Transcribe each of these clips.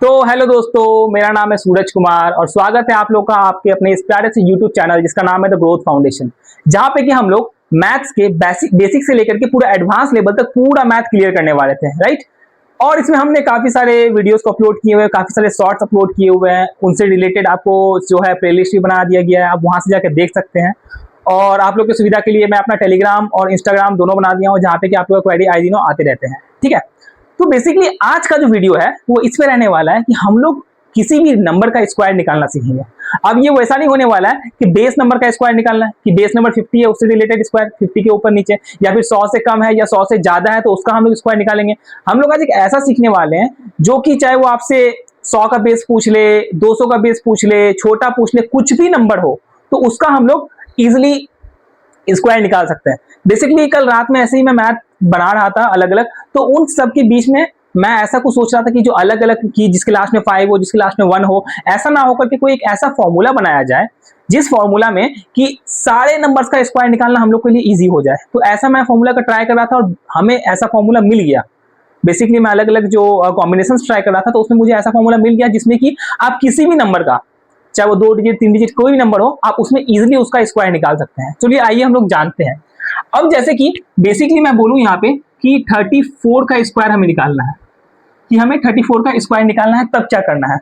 तो हेलो दोस्तों, मेरा नाम है सूरज कुमार और स्वागत है आप लोग का आपके अपने इस प्यारे से यूट्यूब चैनल जिसका नाम है द ग्रोथ फाउंडेशन, जहां पे कि हम लोग मैथ्स के बेसिक से लेकर के पूरा एडवांस लेवल तक पूरा मैथ क्लियर करने वाले थे, राइट। और इसमें हमने काफी सारे वीडियोस को अपलोड किए हुए हैं, काफी सारे शॉर्ट्स अपलोड किए हुए हैं, उनसे रिलेटेड आपको जो है प्लेलिस्ट भी बना दिया गया है, आप वहां से जाकर देख सकते हैं। और आप लोग की सुविधा के लिए मैं अपना टेलीग्राम और इंस्टाग्राम दोनों बना दिया हूँ, जहाँ पे कि आप लोग का क्वेरी आए दिनों आते रहते हैं, ठीक है। तो बेसिकली आज का जो वीडियो है वो इस पे रहने वाला है कि हम लोग किसी भी नंबर का स्क्वायर निकालना सीखेंगे। अब ये वैसा नहीं होने वाला है कि बेस नंबर का स्क्वायर निकालना है कि बेस नंबर 50 है उससे रिलेटेड स्क्वायर 50 के ऊपर नीचे, या फिर 100 से कम है या 100 से ज्यादा है तो उसका हम लोग स्क्वायर निकालेंगे। हम लोग आज एक ऐसा सीखने वाले हैं जो कि चाहे वो आपसे 100 का बेस पूछ ले, 200 का बेस पूछ ले, छोटा पूछ ले, कुछ भी नंबर हो तो उसका हम लोग इजिली स्क्वायर निकाल सकते हैं। बेसिकली कल रात में ऐसे ही मैं मैथ बना रहा था अलग अलग, तो उन सब के बीच में मैं ऐसा कुछ सोच रहा था कि जो अलग अलग की जिसके लास्ट में 5 हो, जिसके लास्ट में 1 हो, ऐसा ना होकर के कोई एक ऐसा फॉर्मूला बनाया जाए जिस फॉर्मूला में कि सारे नंबर्स का स्क्वायर निकालना हम लोग के लिए इजी हो जाए। तो ऐसा मैं फॉर्मूला का ट्राई कर रहा था और हमें ऐसा फॉर्मूला मिल गया। बेसिकली मैं अलग अलग जो कॉम्बिनेशन ट्राई कर रहा था तो उसमें मुझे ऐसा फॉर्मूला मिल गया जिसमें कि आप किसी भी नंबर का, चाहे वो 2 डिजिट 3 डिजिट कोई भी नंबर हो, आप उसमें इजीली उसका स्क्वायर निकाल सकते हैं। चलिए आइए हम लोग जानते हैं। अब जैसे कि बेसिकली मैं बोलूं यहाँ पे कि 34 का स्क्वायर हमें निकालना है, कि हमें 34 का स्क्वायर निकालना है, तब क्या करना है।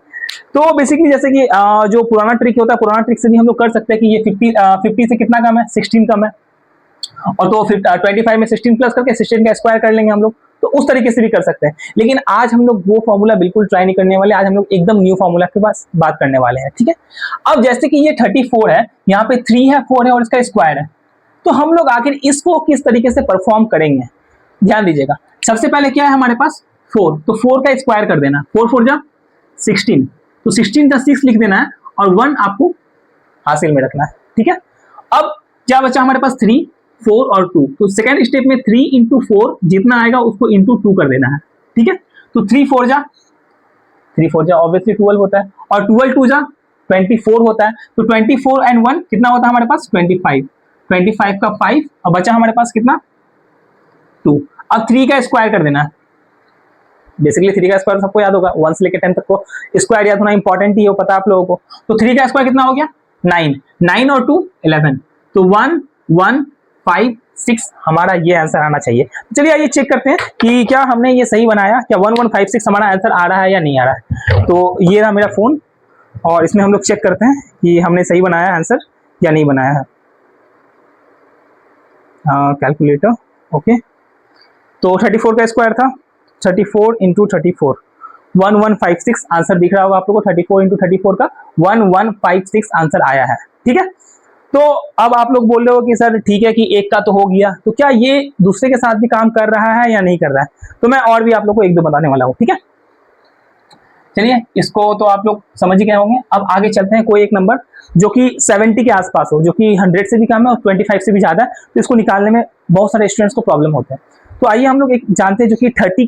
तो बेसिकली जैसे कि जो पुराना ट्रिक होता है, पुराना ट्रिक से भी हम लोग कर सकते हैं कि ये 50 से कितना कम है, 16 कम है, और तो 25 में 16 प्लस करके 16 का स्क्वायर कर लेंगे हम लोग। तो उस तरीके से भी कर सकते हैं, लेकिन आज हम लोग वो फॉर्मूला बिल्कुल ट्राई नहीं करने वाले। आज हम लोग एकदम न्यू फॉर्मूला के पास बात करने वाले हैं, ठीक है। अब जैसे कि ये 34 है, यहाँ पे 3 है, 4 है और इसका स्क्वायर है, तो हम लोग आखिर इसको किस तरीके से परफॉर्म करेंगे, ध्यान दीजिएगा। सबसे पहले क्या है हमारे पास 4, तो 4 का स्क्वायर कर देना, 4 4 जा 16, तो 16 का 6 लिख देना है और 1 आपको हासिल में रखना है, ठीक है। अब क्या बचा हमारे पास 3 4 और 2, तो सेकेंड स्टेप में 3 इंटू 4 जितना आएगा उसको इंटू 2 कर देना है, ठीक है। तो 3 4 जा ऑब्वियसली 12 होता है, और 12 2 जा 24 होता है। तो 24 एंड 1 कितना होता है हमारे पास 25, 25 का 5 और बचा हमारे पास कितना 2। अब 3 का स्क्वायर कर देना है। बेसिकली 3 का स्क्वायर सबको याद होगा, 1 से लेकर 10 तक को स्क्वायर याद होना इंपॉर्टेंट ही हो, पता आप लोगों को। तो 3 का स्क्वायर कितना हो गया 9, 9 और 2 11, तो 1 1 5 6 हमारा ये आंसर आना चाहिए। चलिए आइए चेक करते हैं कि क्या हमने ये सही बनाया, क्या 1 1 5 6 हमारा आंसर आ रहा है या नहीं आ रहा है। तो ये रहा मेरा फोन और इसमें हम लोग चेक करते हैं कि हमने सही बनाया आंसर या नहीं बनाया है। Calculator, okay. तो 34 का स्क्वायर था, 34 इंटू 34 1156 आंसर दिख रहा होगा आप लोगों को। 34 इंटू 34 का 1156 आंसर आया है, ठीक है। तो अब आप लोग बोल रहे हो कि सर ठीक है कि एक का तो हो गया, तो क्या ये दूसरे के साथ भी काम कर रहा है या नहीं कर रहा है। तो मैं और भी आप लोग को एक दो बताने वाला हूँ, ठीक है। चलिए इसको तो आप लोग समझ ही गए होंगे। अब आगे चलते हैं, कोई एक नंबर जो कि 70 के आसपास हो, जो कि 100 से भी कम है और 25 से भी ज्यादा है, तो इसको निकालने में बहुत सारे स्टूडेंट्स को प्रॉब्लम होते हैं। तो आइए हम लोग एक जानते हैं जो कि 70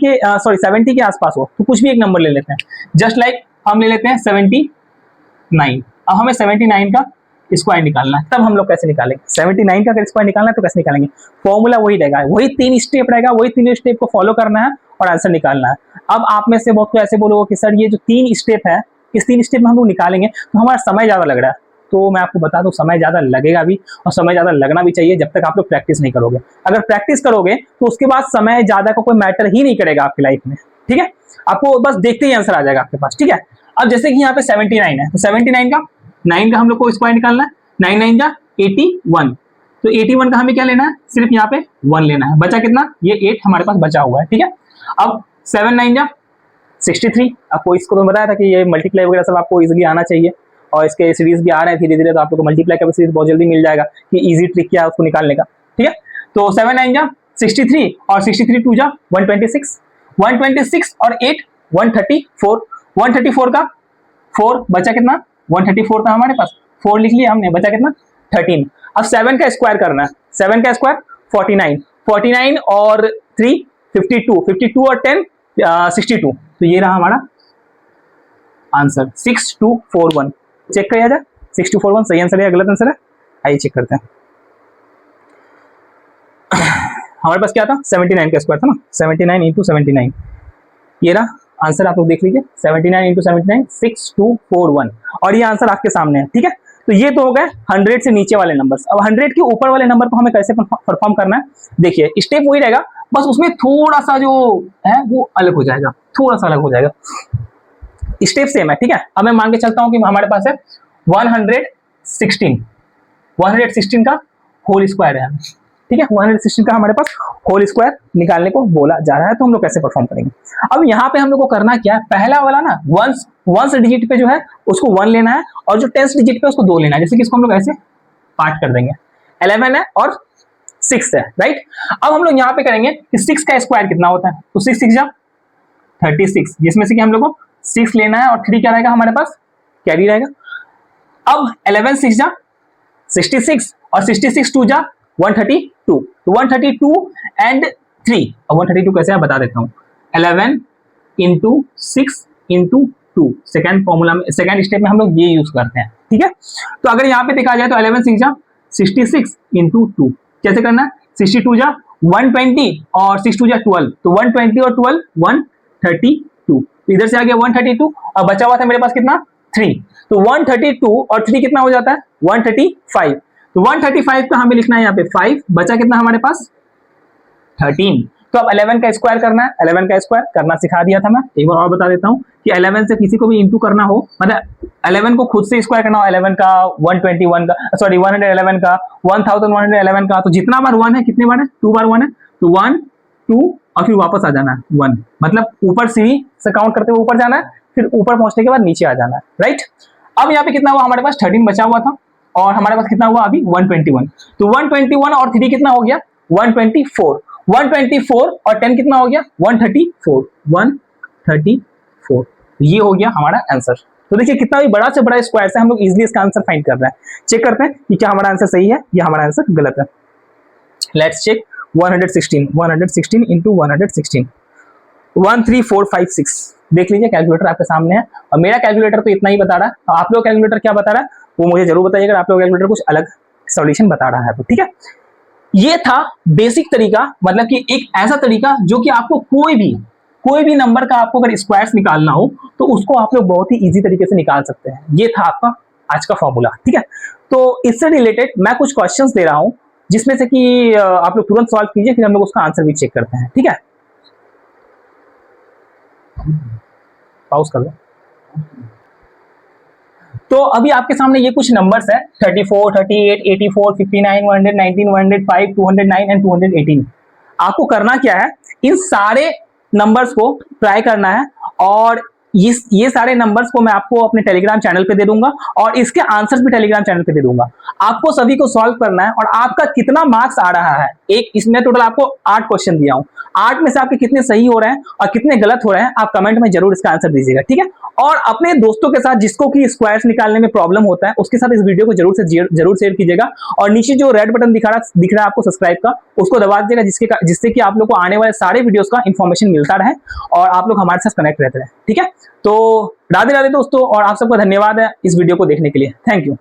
के आसपास हो, तो कुछ भी एक नंबर ले लेते हैं। जस्ट लाइक हम ले लेते हैं 79। अब हमें 79 का स्क्वायर निकालना है, तब हम लोग कैसे निकालेंगे 79 का अगर स्क्वायर निकालना है तो कैसे निकालेंगे। फॉर्मूला वही रहेगा, वही 3 स्टेप रहेगा, वही 3 स्टेप को फॉलो करना है और आंसर निकालना है। अब आप में से बहुत को ऐसे बोलोगे कि सर ये जो 3 स्टेप है, इस 3 स्टेप में हम लोग निकालेंगे तो हमारा समय ज्यादा लग रहा है। तो मैं आपको बता दूं समय ज्यादा लगेगा भी और समय ज्यादा लगना भी चाहिए जब तक आप लोग प्रैक्टिस नहीं करोगे। अगर प्रैक्टिस करोगे तो उसके बाद समय ज्यादा का कोई मैटर ही नहीं करेगा आपकी लाइफ में, ठीक है। आपको बस देखते ही आंसर आ जाएगा आपके पास, ठीक है। अब जैसे कि यहाँ पे 79 है, तो 79 का 9 का हम लोग को स्क्वायर निकालना है। 9 9 जा 81, तो 81 का हमें क्या लेना है, सिर्फ यहाँ पे 1 लेना है। बचा कितना, ये 8 हमारे पास बचा हुआ है, ठीक है। अब 7 9 जा 63, आपको इसको तो बताया था कि ये मल्टीप्लाई वगैरह सब आपको इजीली आना चाहिए और इसके सीरीज भी आ रहे हैं धीरे धीरे, तो आप लोग को मल्टीप्लाई का भी सीरीज बहुत जल्दी मिल जाएगा कि इजी ट्रिक क्या है उसको निकालने का, ठीक है। तो 7 9 जा 63 और 63 2 जा 126, 126 और 8 134, 134 का 4 बचा कितना 134 था हमारे पास, 4 लिख लिया हमने, बचा कितना 13। अब 7 का स्क्वायर करना है, 7 का स्क्वायर 49, 49 और 3 52, 52 और 10 62, तो ये रहा हमारा आंसर 6241। चेक किया जाए 6241 सही आंसर है या गलत आंसर है, आइए चेक करते हैं। हमारे पास क्या था 79 का स्क्वायर था ना, 79 इंटू 79, ये रहा आंसर आप लोग देख लीजिए, 79 इंटू 79 6241, और ये आंसर आपके सामने है। ठीक है, तो ये तो हो गए 100 से नीचे वाले नंबर्स। अब 100 के ऊपर वाले नंबर को हमें कैसे परफॉर्म करना है, देखिए स्टेप वही रहेगा, बस उसमें थोड़ा सा जो है वो अलग हो जाएगा, थोड़ा सा अलग हो जाएगा, स्टेप सेम है। ठीक है, अब मैं मान के चलता हूं कि हमारे पास है 116 का होल स्क्वायर है। ठीक है, 116 का हमारे पास होल स्क्वायर निकालने को बोला जा रहा है, तो हम लोग कैसे परफॉर्म करेंगे। अब यहाँ पे हम लोग को करना क्या है, पहला वाला ना वंस डिजिट पे जो है उसको 1 लेना है, और जो 10th डिजिट पे उसको 2 लेना है। जैसे कि इसको हम लोग ऐसे पार्ट कर देंगे, 11 है और 6 है, राइट। अब हम लोग यहाँ पे करेंगे कि 6 का स्क्वायर कितना होता है, तो 6 6 जा 36, जिसमें से कि हम लोग को 6 लेना है और 3 क्या रहेगा हमारे पास, कैरी रहेगा। अब 11 6 जा 66, और 66 2 जा 132, तो 132 एंड 3, अब 132 कैसे है बता देता हूँ, 11 इंटू 6 इंटू 2, सेकेंड फॉर्मूला में, सेकेंड स्टेप में हम लोग ये यूज करते हैं। ठीक है, तो अगर यहाँ पे देखा जाए तो 11 6 जा 66 इंटू 2, कैसे करना है, 62 जा 120 और 6 2 जा 12, तो 120 और 12 132, इधर से आ गया 132, और बचा हुआ था मेरे पास कितना 3, तो 132 और 3 कितना हो जाता है 135, तो 135 का हमें लिखना है यहाँ पे 5, बचा कितना हमारे पास 13। तो अब 11 का स्क्वायर करना है, 11 का स्क्वायर करना सिखा दिया था मैं, एक बार और बता देता हूँ कि 11 से किसी को भी इंटू करना हो, मतलब 11 को खुद से स्क्वायर करना हो, 11 का 121 का, सॉरी 111 का, 1111 का, तो जितना बार 1 है, कितने बार है 2 बार 1 है, तो 1 2 और फिर वापस आ जाना है 1, मतलब ऊपर सीढ़ी से काउंट करते हुए ऊपर जाना है, फिर ऊपर पहुंचने के बाद नीचे आ जाना है, राइट। अब यहाँ पे कितना हुआ हमारे पास 13 बचा हुआ था, और हमारे पास कितना हुआ अभी 121, तो 121 और 3 कितना हो गया 124, 124 और 10 कितना हो गया 134, ये हो गया हमारा आंसर। तो देखिए कितना भी बड़ा से बड़ा स्क्वायर से हम लोग इजीली इसका आंसर फाइंड कर रहे हैं। चेक करते हैं कि क्या हमारा आंसर सही है या हमारा आंसर गलत है। लेट्स चेक 116 इंटू 116, 13456, देख लीजिए कैलकुलेटर आपके सामने है, और मेरा कैलकुलेटर तो इतना ही बता रहा है, आप लोग कैलकुलेटर क्या बता रहा है वो मुझे जरूर बताइएगा, अगर आप लोग कैलकुलेटर कुछ अलग सॉल्यूशन बता रहा है तो। ठीक है, ये था बेसिक तरीका, मतलब कि एक ऐसा तरीका जो कि आपको कोई भी नंबर का आपको अगर स्क्वायर्स निकालना हो तो उसको आप लोग बहुत ही इजी तरीके से निकाल सकते हैं। ये था आपका आज का फॉर्मूला। ठीक है, तो इससे रिलेटेड मैं कुछ क्वेश्चंस दे रहा हूं, जिसमें से कि आप लोग तुरंत सॉल्व कीजिए, फिर हम लोग उसका आंसर भी चेक करते हैं। ठीक है, पॉज कर लो। तो अभी आपके सामने ये कुछ नंबर्स है, 34 38 84 59 119 105 209 एंड 218। आपको करना क्या है, इन सारे नंबर्स को ट्राई करना है, और ये सारे नंबर्स को मैं आपको अपने टेलीग्राम चैनल पे दे दूंगा, और इसके आंसर्स भी टेलीग्राम चैनल पे दे दूंगा। आपको सभी को सॉल्व करना है, और आपका कितना मार्क्स आ रहा है, एक इसमें टोटल आपको 8 क्वेश्चन दिया हूं, 8 में से आपके कितने सही हो रहे हैं और कितने गलत हो रहे हैं, आप कमेंट में जरूर इसका आंसर दीजिएगा। ठीक है, और अपने दोस्तों के साथ जिसको कि स्क्वायर्स निकालने में प्रॉब्लम होता है उसके साथ इस वीडियो को जरूर शेयर कीजिएगा, और नीचे जो रेड बटन दिख रहा है आपको सब्सक्राइब का, उसको दबा दीजिएगा, जिससे कि आप लोग को आने वाले सारे वीडियोस का इंफॉर्मेशन मिलता रहे और आप लोग हमारे साथ कनेक्ट रहते रहे। ठीक है, तो राधे राधे दोस्तों, और आप सबका धन्यवाद है इस वीडियो को देखने के लिए। Thank you.